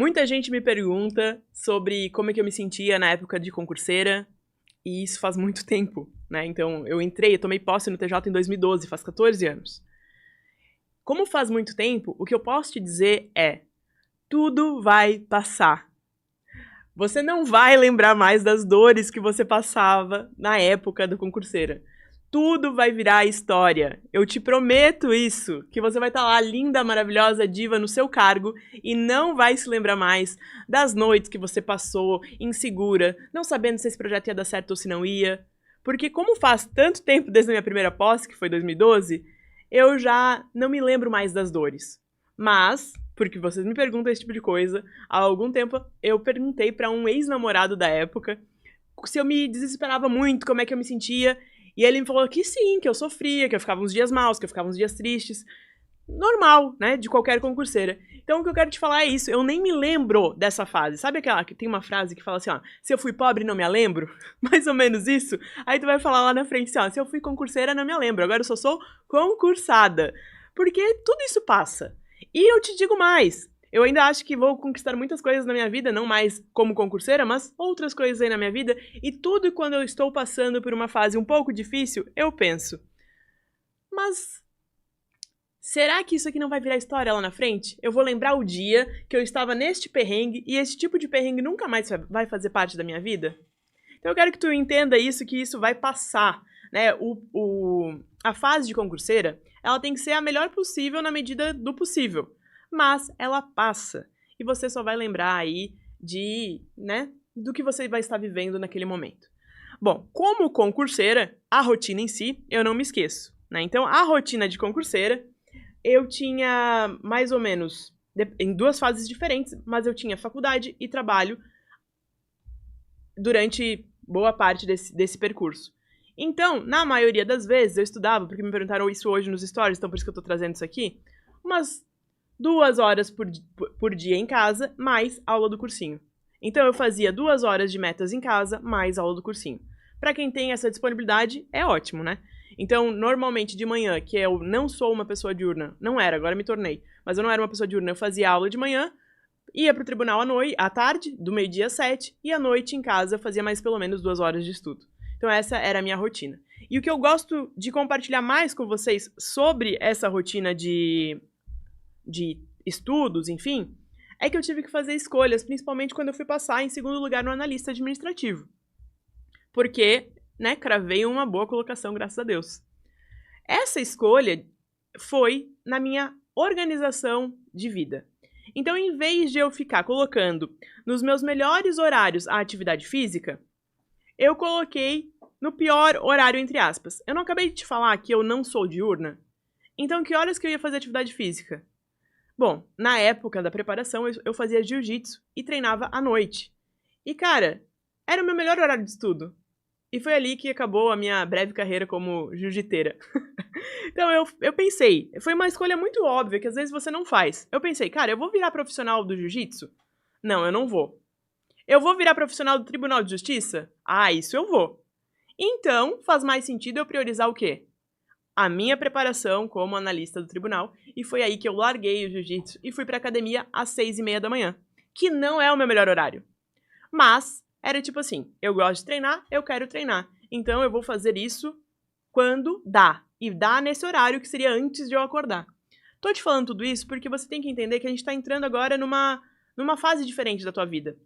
Muita gente me pergunta sobre como é que eu me sentia na época de concurseira, e isso faz muito tempo, né? Então, eu tomei posse no TJ em 2012, faz 14 anos. Como faz muito tempo, o que eu posso te dizer é: tudo vai passar. Você não vai lembrar mais das dores que você passava na época da concurseira. Tudo vai virar história. Eu te prometo isso, que você vai estar lá linda, maravilhosa, diva no seu cargo e não vai se lembrar mais das noites que você passou insegura, não sabendo se esse projeto ia dar certo ou se não ia. Porque como faz tanto tempo desde a minha primeira posse, que foi 2012, eu já não me lembro mais das dores. Mas, porque vocês me perguntam esse tipo de coisa, há algum tempo eu perguntei para um ex-namorado da época se eu me desesperava muito, como é que eu me sentia. E ele me falou que sim, que eu sofria, que eu ficava uns dias maus, que eu ficava uns dias tristes. Normal, né, de qualquer concurseira. Então o que eu quero te falar é isso, eu nem me lembro dessa fase. Sabe aquela que tem uma frase que fala assim, ó, se eu fui pobre não me lembro? Mais ou menos isso. Aí tu vai falar lá na frente assim, ó, se eu fui concurseira não me lembro, agora eu só sou concursada. Porque tudo isso passa. E eu te digo mais, eu ainda acho que vou conquistar muitas coisas na minha vida, não mais como concurseira, mas outras coisas aí na minha vida. E tudo quando eu estou passando por uma fase um pouco difícil, eu penso, mas será que isso aqui não vai virar história lá na frente? Eu vou lembrar o dia que eu estava neste perrengue e esse tipo de perrengue nunca mais vai fazer parte da minha vida? Então eu quero que tu entenda isso, que isso vai passar, né? A fase de concurseira, ela tem que ser a melhor possível na medida do possível. Mas ela passa. E você só vai lembrar aí do que você vai estar vivendo naquele momento. Bom, como concurseira, a rotina em si, eu não me esqueço, né? Então, a rotina de concurseira, eu tinha mais ou menos, em duas fases diferentes, mas eu tinha faculdade e trabalho durante boa parte desse percurso. Então, na maioria das vezes, eu estudava, porque me perguntaram isso hoje nos stories, então por isso que eu tô trazendo isso aqui, umas 2 horas por dia em casa, mais aula do cursinho. Então eu fazia 2 horas de metas em casa, mais aula do cursinho. Pra quem tem essa disponibilidade, é ótimo, né? Então, normalmente de manhã, que eu não sou uma pessoa diurna, não era, agora me tornei, mas eu não era uma pessoa diurna, eu fazia aula de manhã, ia pro tribunal à tarde, do meio-dia às 7, e à noite em casa eu fazia mais pelo menos 2 horas de estudo. Então essa era a minha rotina. E o que eu gosto de compartilhar mais com vocês sobre essa rotina de estudos, enfim, é que eu tive que fazer escolhas, principalmente quando eu fui passar em segundo lugar no analista administrativo. Porque, né, cravei uma boa colocação, graças a Deus. Essa escolha foi na minha organização de vida. Então, em vez de eu ficar colocando nos meus melhores horários a atividade física, eu coloquei no pior horário, entre aspas. Eu não acabei de te falar que eu não sou diurna? Então, que horas que eu ia fazer atividade física? Bom, na época da preparação, eu fazia jiu-jitsu e treinava à noite. E, cara, era o meu melhor horário de estudo. E foi ali que acabou a minha breve carreira como jiu-jiteira. Então, eu pensei, foi uma escolha muito óbvia, que às vezes você não faz. Eu pensei, cara, eu vou virar profissional do jiu-jitsu? Não, eu não vou. Eu vou virar profissional do Tribunal de Justiça? Ah, isso eu vou. Então, faz mais sentido eu priorizar o quê? A minha preparação como analista do tribunal, e foi aí que eu larguei o jiu-jitsu e fui pra academia às 6h30 da manhã, que não é o meu melhor horário. Mas, era tipo assim, eu gosto de treinar, eu quero treinar, então eu vou fazer isso quando dá, e dá nesse horário que seria antes de eu acordar. Tô te falando tudo isso porque você tem que entender que a gente tá entrando agora numa fase diferente da tua vida.